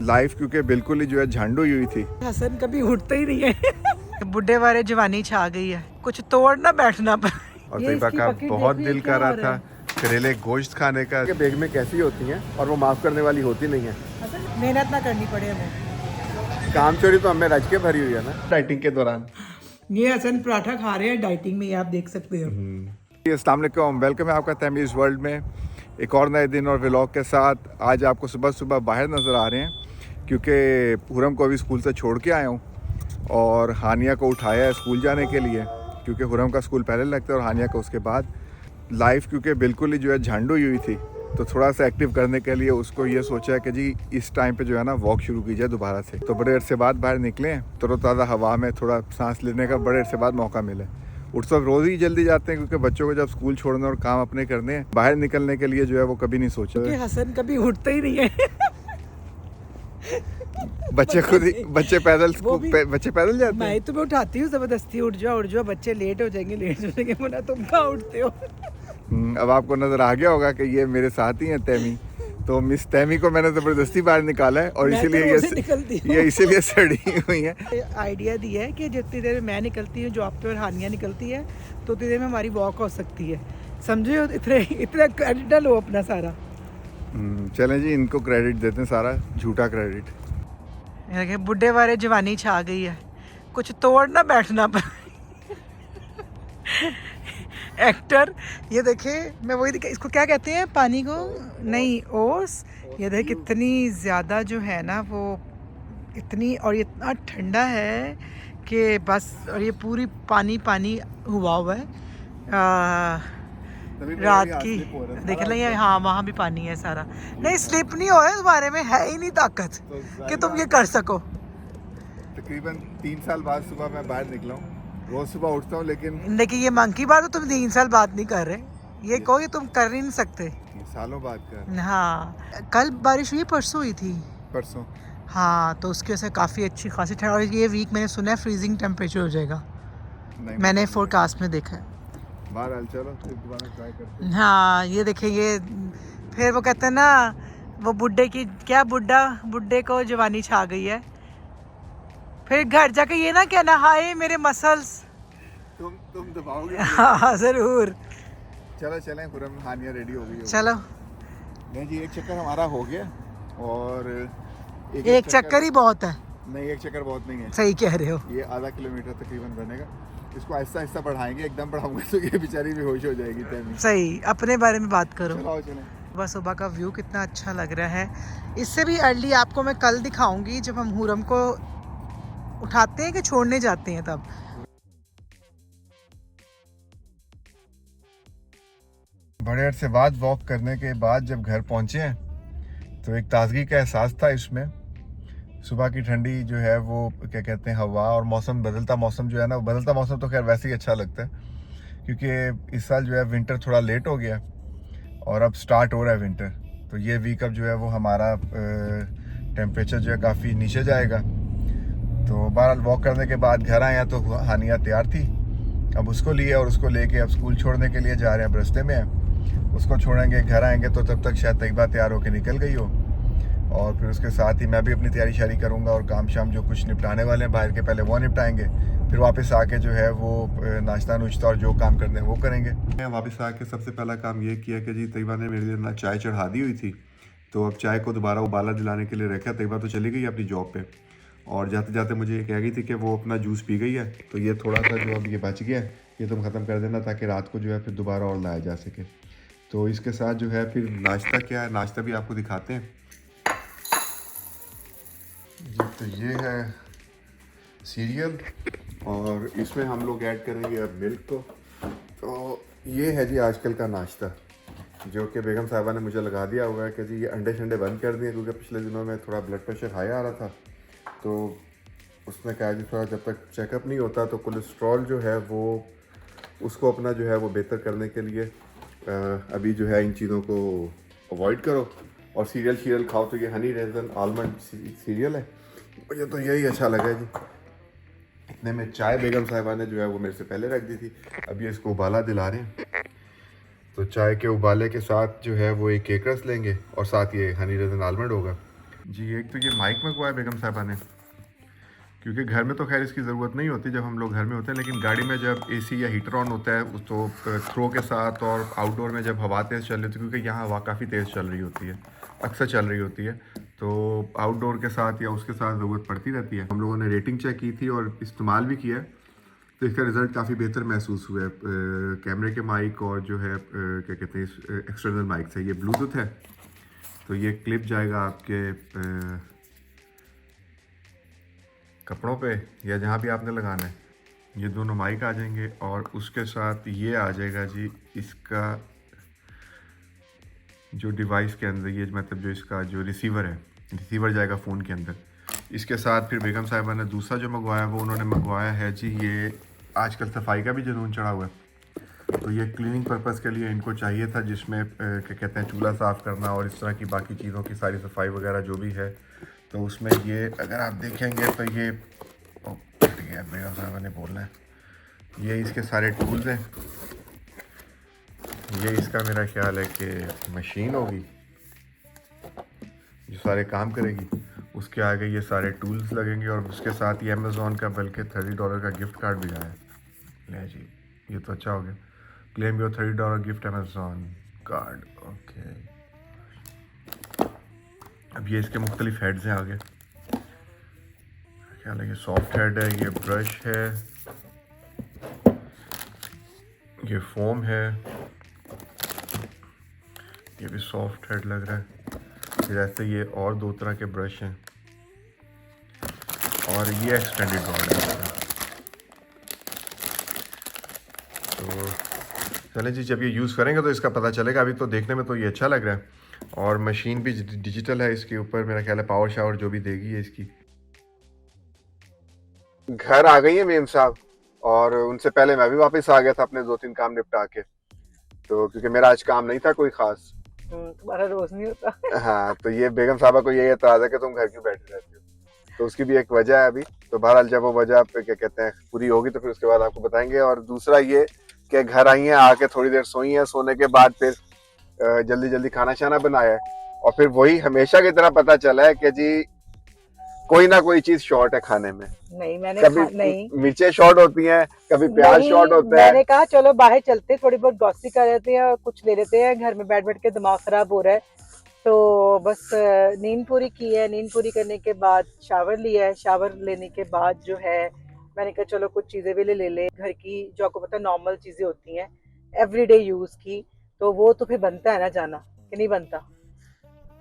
Life क्योंकि बिल्कुल ही जो है झंड हुई थी। हसन कभी उठते ही नहीं है। बुढ़े वाले जवानी छा गई है, कुछ तोड़ना बैठना पर। और तैयबा का बहुत दिल कर रहा था करेले गोश्त खाने का। बेग में कैसी होती हैं और वो माफ करने वाली होती नहीं है। मेहनत ना करनी पड़े हमें। काम चोरी तो हमें रज के भरी हुई है ना डाइटिंग के दौरान। ये हसन पराठा खा रहे हैं डाइटिंग में, ये आप देख सकते हो। अस्सलाम वालेकुम, वेलकम है आपका तमीज़ वर्ल्ड में एक और नए दिन और व्लॉग के साथ। आज आपको सुबह सुबह बाहर नज़र आ रहे हैं क्योंकि हुरम को अभी स्कूल से छोड़ के आया हूँ और हानिया को उठाया है स्कूल जाने के लिए, क्योंकि हुरम का स्कूल पहले लगता है और हानिया का उसके बाद। लाइफ क्योंकि बिल्कुल ही जो है झंड हुई थी, तो थोड़ा सा एक्टिव करने के लिए उसको ये सोचा है कि जी इस टाइम पे जो है ना वॉक शुरू की जाए दोबारा से। तो बड़े अरसे बाद बाहर निकले हैं, तरोताज़ा हवा में थोड़ा सांस लेने का बड़े अरसे बाद मौका मिले। उठ सब रोज़ ही जल्दी जाते हैं क्योंकि बच्चों को जब स्कूल छोड़ना और काम अपने करने हैं, बाहर निकलने के लिए जो है वो कभी नहीं सोचा। हसन कभी उठते ही नहीं है। बच्चे खुद ही बच्चे पैदल बच्चे पैदल जाते हैं। मैं तुम्हें उठाती हूँ जबरदस्ती, उठ जाओ बच्चे लेट हो जाएंगे बोला तुम कहाँ उठते हो। अब आपको नजर आ गया होगा कि ये मेरे साथ ही हैं तैमी। तो मिस तैमी को मैंने जबरदस्ती बाहर निकाला है और इसीलिए ये इसीलिए सड़ी हुई है। आइडिया दिया है कि जितनी देर में मैं निकलती हूँ जॉब पे और हानिया निकलती है तो उतनी देर में हमारी वॉक हो सकती है। समझे, इतना क्रेडिट लो अपना सारा। चलें जी, इनको क्रेडिट देते हैं, सारा झूठा क्रेडिट। बुढ़े वाले जवानी छा गई है, कुछ तोड़ना बैठना पर। एक्टर ये देखे, मैं वही देखे, इसको क्या कहते हैं पानी को, नहीं ओस। ये देखे कितनी ज़्यादा जो है ना वो इतनी, और ये इतना ठंडा है कि बस, और ये पूरी पानी पानी हुआ है रात की। देख लेंगे, हाँ वहाँ भी पानी है सारा। नहीं स्लिप नहीं हो रहा है, तुम्हारे में है ही नहीं ताकत कि तुम ये कर सको। तकरीबन 3 साल बाद सुबह मैं बाहर निकला हूँ। रोज सुबह उठता हूँ लेकिन ये मंकी बात तो तुम 3 साल बाद नहीं कर रहे, ये कोई तुम कर ही नहीं सकते। सालों बाद कर। हाँ कल बारिश हुई, परसों हुई थी, परसों। हाँ तो उसकी वजह से काफ़ी अच्छी खासी ठंड, और ये वीक मैंने सुना है फ्रीजिंग टेम्परेचर हो जाएगा, मैंने फोरकास्ट में देखा है। बहरहाल चलो फिर दोबारा ट्राई करते हैं। हाँ ये देखिए, ये फिर वो कहते हैं ना वो बुड्ढे की क्या, बुड्ढे को जवानी छा गई है। फिर घर जाके ये ना कहना हाय मेरे मसल्स। तुम दबाओगे। हाँ जरूर। चलो चलें, हुरम हानिया रेडी हो गई। चलो नहीं जी, एक चक्कर हमारा हो गया और एक चक्कर ही बहुत है। नहीं, एक चक्कर बहुत नहीं है। सही कह रहे हो। ये आधा किलोमीटर तकरीबन बनेगा। इसको आहिस्ता आहिस्ता बढ़ाएंगे, एकदम बढ़ाऊंगे तो ये बेचारी बेहोश हो जाएगी। सही, अपने बारे में बात करो। चलो चलें। सुबह सुबह का व्यू कितना अच्छा लग रहा है। इससे भी अर्ली आपको मैं कल दिखाऊंगी जब हम हुरम को उठाते हैं कि छोड़ने जाते हैं तब। बड़े अरसे बाद वॉक करने के बाद जब घर पहुंचे हैं तो एक ताजगी का एहसास था इसमें। सुबह की ठंडी जो है वो क्या कहते हैं हवा और मौसम, बदलता मौसम जो है ना, बदलता मौसम तो खैर वैसे ही अच्छा लगता है क्योंकि इस साल जो है विंटर थोड़ा लेट हो गया और अब स्टार्ट हो रहा है विंटर। तो ये वीक अब जो है वो हमारा टेम्परेचर जो है काफ़ी नीचे जाएगा। तो बहरहाल वॉक करने के बाद घर आया तो हानिया तैयार थी, अब उसको लिए और उसको लेके अब स्कूल छोड़ने के लिए जा रहे हैं। अब रास्ते में है, उसको छोड़ेंगे, घर आएंगे तो तब तक शायद तैयबा तैयार होकर निकल गई हो और फिर उसके साथ ही मैं भी अपनी तैयारी शारी करूँगा और काम शाम जो कुछ निपटाने वाले हैं बाहर के पहले वो निपटाएंगे। फिर वापस आके जो है वो नाश्ता नुश्ता और जो काम करने हैं वो करेंगे। मैं वापस आके सबसे पहला काम ये किया कि जी तैयबा ने मेरे लिए ना चाय चढ़ा दी हुई थी, तो अब चाय को दोबारा उबाला दिलाने के लिए रखा। तैयबा तो चली गई अपनी जॉब पे और जाते जाते मुझे ये कह गई थी कि वो अपना जूस पी गई है, तो ये थोड़ा सा जो अब ये बच गया है ये तुम ख़त्म कर देना ताकि रात को जो है फिर दोबारा और लाया जा सके। तो इसके साथ जो है फिर नाश्ता क्या है, नाश्ता भी आपको दिखाते हैं जी। तो ये है सीरियल और इसमें हम लोग ऐड करेंगे अब मिल्क को। तो ये है जी आजकल का नाश्ता जो कि बेगम साहबा ने मुझे लगा दिया हुआ है कि जी ये अंडे शंडे बंद कर दिए क्योंकि पिछले दिनों में थोड़ा ब्लड प्रेशर हाई आ रहा था। तो उसने कहा कि थोड़ा जब तक चेकअप नहीं होता तो कोलेस्ट्रॉल जो है वो उसको अपना जो है वो बेहतर करने के लिए अभी जो है इन चीज़ों को अवॉइड करो और सीरियल खाओ। तो ये हनी रेजन आलमंड सीरियल है, मुझे तो यही अच्छा लगा जी। इतने में चाय बेगम साहिबा ने जो है वो मेरे से पहले रख दी थी, अब ये इसको उबाला दिला रहे हैं। तो चाय के उबाले के साथ जो है वो एक केक रस लेंगे और साथ ये हनी रजन आलमंड होगा जी। एक तो ये माइक मंगवाया बेगम साहबा ने, क्योंकि घर में तो खैर इसकी ज़रूरत नहीं होती जब हम लोग घर में होते हैं, लेकिन गाड़ी में जब एसी या हीटर ऑन होता है तो थ्रो के साथ और आउटडोर में जब हवा तेज़ चल रही होती है, क्योंकि यहाँ हवा काफ़ी तेज़ चल रही होती है, अक्सर चल रही होती है, तो आउटडोर के साथ या उसके साथ ज़रूरत पड़ती रहती है। हम लोगों ने रेटिंग चेक की थी और इस्तेमाल भी किया, तो इसका रिज़ल्ट काफ़ी बेहतर महसूस हुआ है। कैमरे के माइक और जो है क्या कहते हैं एक्सटर्नल माइक से, ये ब्लूटूथ है, तो ये क्लिप जाएगा आपके कपड़ों पे या जहाँ भी आपने लगाना है, ये दोनों माइक आ जाएंगे और उसके साथ ये आ जाएगा जी इसका जो डिवाइस के अंदर, ये मतलब जो इसका जो रिसीवर है, रिसीवर जाएगा फ़ोन के अंदर। इसके साथ फिर बेगम साहिबा ने दूसरा जो मंगवाया वो उन्होंने मंगवाया है जी, ये आजकल सफाई का भी जुनून चढ़ा हुआ है, तो ये क्लीनिंग पर्पज़ के लिए इनको चाहिए था, जिसमें क्या कहते हैं चूल्हा साफ़ करना और इस तरह की बाकी चीज़ों की सारी सफाई वगैरह जो भी है, तो उसमें ये अगर आप देखेंगे तो ये बेगम साहबा ने बोलना है, ये इसके सारे टूल्स हैं। ये इसका मेरा ख्याल है कि मशीन होगी जो सारे काम करेगी, उसके आगे ये सारे टूल्स लगेंगे और उसके साथ ये अमेज़ॉन का बल्कि $30 का गिफ्ट कार्ड भी आया है। ले जी, ये तो अच्छा हो गया। Claim your $30 gift Amazon card. Okay, अब ये इसके मुख्तलिफ हेड्स हैं आगे, ख्याल है ये सॉफ्ट हेड है, ये ब्रश है, ये फोम है, ये भी सॉफ्ट हेड लग रहा है, फिर ऐसे ये और दो तरह के ब्रश हैं और ये एक्सटेंडेड रॉड है। तो चलें जी, जब ये यूज़ करेंगे तो इसका पता चलेगा। अभी तो देखने में तो ये अच्छा लग रहा है और मशीन भी डिजिटल है, इसके ऊपर मेरा ख्याल है पावर शावर जो भी देगी है इसकी। घर आ गई है मेम साहब और उनसे पहले मैं भी वापस आ गया था अपने 2-3 काम निपटा के, तो क्योंकि मेरा आज काम नहीं था कोई खास। तुम्हारा रोज नहीं होता। हाँ, तो ये बेगम साहबा को यही एतराज़ है कि तुम घर क्यों बैठे रहती हो, तो उसकी भी एक वजह है अभी। तो बहरहाल जब वो वजह पे क्या कहते हैं पूरी होगी तो फिर उसके बाद आपको बताएंगे। और दूसरा ये कि घर आई हैं, आके थोड़ी देर सोई हैं, सोने के बाद फिर जल्दी जल्दी खाना शाना बनाया है और फिर वही हमेशा की तरह पता चला है कि जी कोई ना कोई चीज शॉर्ट है खाने में। नहीं मैंने कभी नहीं मिर्चें शॉर्ट होती हैं, कभी प्याज शॉर्ट होता है। मैंने कहा चलो बाहर चलते, थोड़ी बहुत गॉसिप कर लेते हैं और कुछ ले लेते हैं, घर में बैठ बैठ के दिमाग खराब हो रहा है। तो बस नींद पूरी की है, नींद पूरी करने के बाद शावर लिया है, शावर लेने के बाद जो है मैंने कहा चलो कुछ चीज़ें भी ले ले घर की, जो आपको पता नॉर्मल चीज़ें होती हैं एवरीडे यूज़ की, तो वो तो फिर बनता है ना जाना, कि नहीं बनता?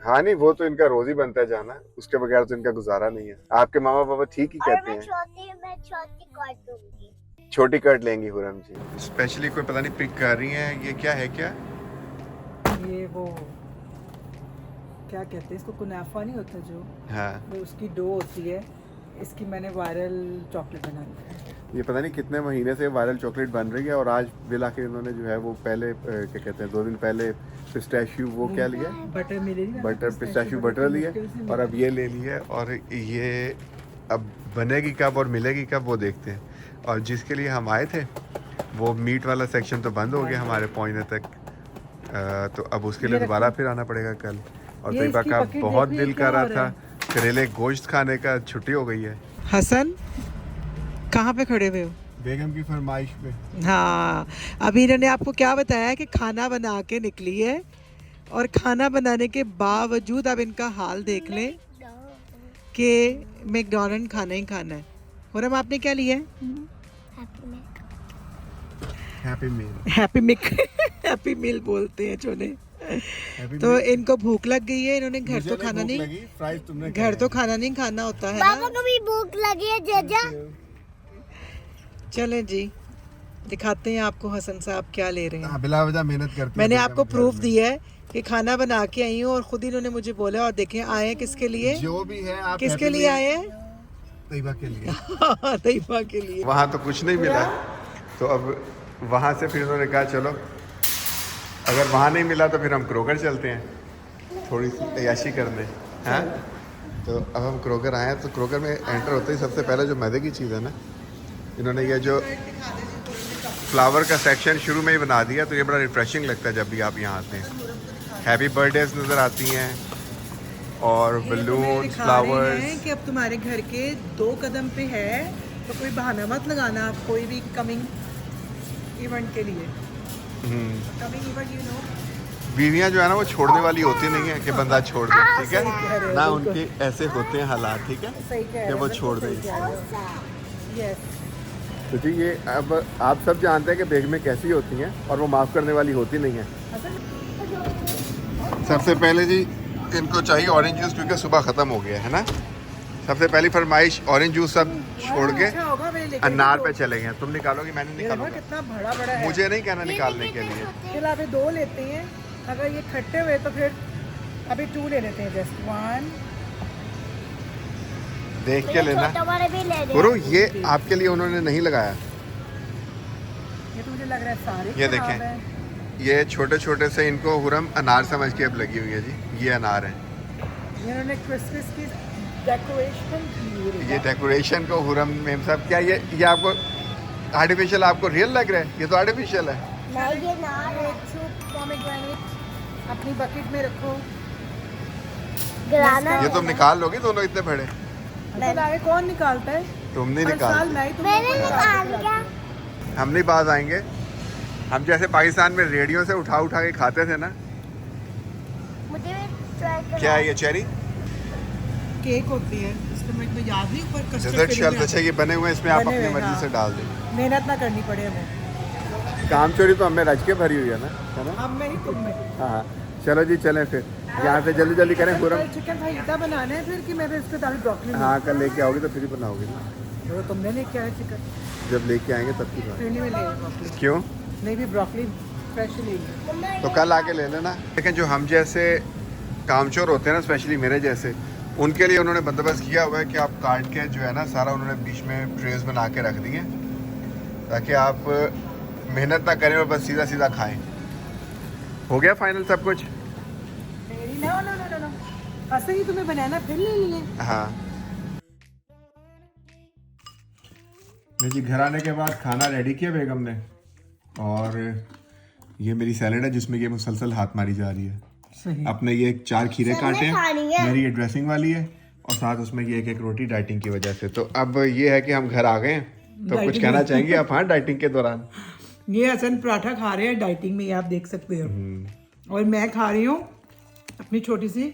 हाँ नहीं, वो तो इनका रोज ही बनता है जाना, उसके बगैर तो इनका गुजारा नहीं है। आपके मामा पापा ठीक ही कहते हैं। मैं छोटी कर दूंगी। छोटी कट लेंगी हुरम जी। स्पेशली कोई पता नहीं पिक कर रही हैं, ये क्या है? क्या ये वो क्या कहते हैं इसको, कुनाफा नहीं होता जो, हाँ, वो उसकी डो होती है, इसकी मैंने वायरल चॉकलेट बनाई है। ये पता नहीं कितने महीने से वायरल चॉकलेट बन रही है और आज बिला के इन्होंने जो है वो पहले क्या कहते हैं 2 दिन पहले पिस्ताशियो वो क्या लिया, बटर मिले, बटर पिस्ताशियो बटर लिया और अब ये ले लिया और ये अब बनेगी कब और मिलेगी कब वो देखते हैं। और जिसके लिए हम आए थे वो मीट वाला सेक्शन तो बंद हो गया हमारे पहुंचने तक, तो अब उसके लिए दोबारा फिर आना पड़ेगा कल। और तैयबा का बहुत दिल कर रहा था करेले गोश्त खाने का, छुट्टी हो गई है। हसन कहाँ पे खड़े हुए हो? बेगम की फरमाइश पे। हाँ, अभी इन्होंने आपको क्या बताया कि खाना बना के निकली है और खाना बनाने के बावजूद अब इनका हाल देख लें कि मैकडॉनल्ड खाना ही खाना है। और हम आपने क्या लिया है? हैप्पी मील। हैप्पी मील बोलते हैं छोने। तो इनको भूख लग गई है, इन्होंने घर तो खाना नहीं, घर तो खाना नहीं खाना होता है पापा को भी भूख लगी है जीजा। चलें जी, दिखाते हैं आपको हसन साहब क्या ले रहे हैं। बिला वजह मेहनत करते हैं। मैंने आपको प्रूफ दिया है कि खाना बना के आई हूँ और खुद ही इन्होंने मुझे बोला। और देखें आए हैं किसके लिए, जो भी है आप किसके लिए आए हैं? तैयबा के लिए। तैयबा के लिए। वहाँ तो कुछ नहीं मिला, तो अब वहाँ से फिर उन्होंने कहा चलो अगर वहाँ नहीं मिला तो फिर हम क्रोगर चलते हैं थोड़ी सी अयाशी करने। हाँ, तो अब हम क्रोगर आए हैं। तो क्रोगर में एंटर होते ही सबसे पहले जो मज़े की चीज़ है ना, इन्होंने ये जो फ्लावर का सेक्शन शुरू में ही बना दिया, तो ये बड़ा रिफ्रेशिंग लगता है जब भी आप यहाँ आते हैं। हैप्पी बर्थडेज नज़र आती हैं और बलून फ्लावर्स। कि अब तुम्हारे घर के 2 कदम पे है, तो कोई बहाना मत लगाना आप कोई भी कमिंग इवेंट के लिए। कमिंग इवेंट यू नो, बीवियाँ जो है ना वो छोड़ने वाली होती नहीं है कि बंदा छोड़ दे, ठीक है ना, उनके ऐसे होते हैं हालात, ठीक है, सही कह रहे कि हो, वो बिल्कुल छोड़ सही दें। कह रहे हो। यस, तो जी ये अब आप सब जानते हैं कि बेगमें कैसी होती हैं और वो माफ़ करने वाली होती नहीं है। सबसे पहले जी इनको चाहिए ऑरेंज जूस, क्योंकि सुबह ख़त्म हो गया है ना। सबसे पहली फरमाइश ऑरेंज जूस सब छोड़ के अच्छा होगा मैं लेके अनार पे चले गए। तुम निकालोगे मैंने ये देखो निकालूंगा, कितना बड़ा बड़ा है। मुझे नहीं कहना निकालने के लिए। फिर अभी 2 लेते हैं, अगर ये खट्टे हुए तो फिर अभी 2 ले लेते हैं, जस्ट 1। देख के लेना। छोटा वाला भी ले गुरु ये आपके लिए उन्होंने नहीं लगाया, ये तो मुझे लग रहा है सारे ये खराब देखें। हैं। ये छोटे छोटे से इनको हुरम अनार समझ के अब लगी हुई है जी, ये अनार है। इन्होंने क्रिसमस की डेकोरेशन की हुई है। ये डेकोरेशन को हुरम मेम साहब क्या ये आपको आर्टिफिशियल आपको रियल लग रहा है? ये तो आर्टिफिशियल है। नहीं ये नार है। पोमेग्रेनेट अपनी बकेट में रखो। गिराना ये तुम निकाल लोगे दोनों इतने बड़े? तो लागे कौन निकालता है? तुम नहीं हर साल निकाल, मैं ही मैंने तुम्हें निकाल क्या? हम नहीं बाज आएंगे। हम जैसे पाकिस्तान में रेडियो से उठा उठा के खाते थे ना। मुझे भी ट्राई करना। क्या है ये चेरी केक होती है, इसको मेरे को याद नहीं, ऊपर डेजर्ट कस्टर्ड शेल्स। अच्छा ये बने हुए हैं, इसमें आप बने अपनी हुए, मर्जी हाँ। से डाल दें। मेहनत ना करनी पड़े हमें। काम चोरी तो हमें रज के भरी हुई है ना, है ना? हम में ही तुम में। हाँ हाँ चलो जी चलें फिर यहाँ से जल्दी जल्दी करें हुरम। चिकन फाइटा बनाना है फिर कि मैं फिर इसके साथ ब्रोकली। हाँ कल लेके आओगी तो फिर ही बनाओगी ना। तो तुमने लेके आया चिकन, जब लेके आएंगे तब की बात। फिर नहीं मैं ले ब्रोकली। क्यों? नहीं भी ब्रोकली फ्रेश लेगी। तो कल आके ले लेना। लेकिन जो हम जैसे कामचोर होते हैं ना, स्पेशली मेरे जैसे, उनके लिए उन्होंने बंदोबस्त किया हुआ है कि आप काट के जो है ना सारा उन्होंने बीच में ट्रेस बना के रख दिए, ताकि आप मेहनत ना करें और बस सीधा सीधा खाएं। हो गया फाइनल सब कुछ? No no no no no, ऐसे ही तुम्हें बनाना फिर ले लिए। हाँ जी घर आने के बाद खाना रेडी किया बेगम ने, और ये मेरी सैलेड है जिसमें ये मुसलसल हाथ मारी जा रही है। सही। अपने ये 4 खीरे काटे खानी हैं, है। मेरी ये ड्रेसिंग वाली है, और साथ उसमें ये एक रोटी डाइटिंग की वजह से। तो अब ये है कि हम घर आ गए हैं, तो कुछ डाइटिंग कहना चाहेंगे आप? हाँ डाइटिंग के दौरान ये हसन पराठा खा रहे हैं डाइटिंग में, ये आप देख सकते हो। और मैं खा रही हूँ अपनी छोटी सी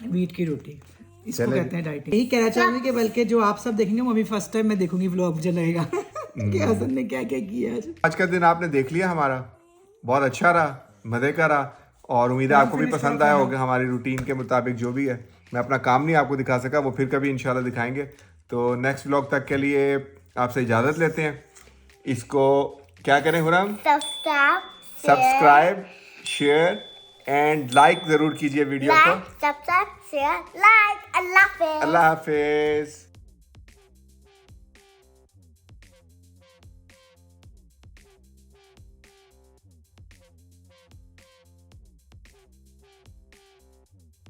वीट की रोटी, इसको चलें। कहते हैं डाइटिंग। यही कहना चाहूंगी कि बल्कि जो आप सब देखेंगे वो अभी फर्स्ट टाइम मैं देखूंगी व्लॉग, मुझे लगेगा कि हसन ने क्या क्या किया आज। आज का दिन आपने देख लिया हमारा, बहुत अच्छा रहा, मजे का रहा, और उम्मीद है आपको भी पसंद आया होगा हमारी रूटीन के मुताबिक जो भी है। मैं अपना काम नहीं आपको दिखा सका, वो फिर कभी इंशाल्लाह दिखाएंगे। तो नेक्स्ट व्लॉग तक के लिए आपसे इजाज़त लेते हैं। इसको क्या करें हुरम? सब्सक्राइब शेयर एंड लाइक ज़रूर कीजिए वीडियो को। Subscribe share like. अल्लाह हाफिज़। अल्लाह हाफिज़।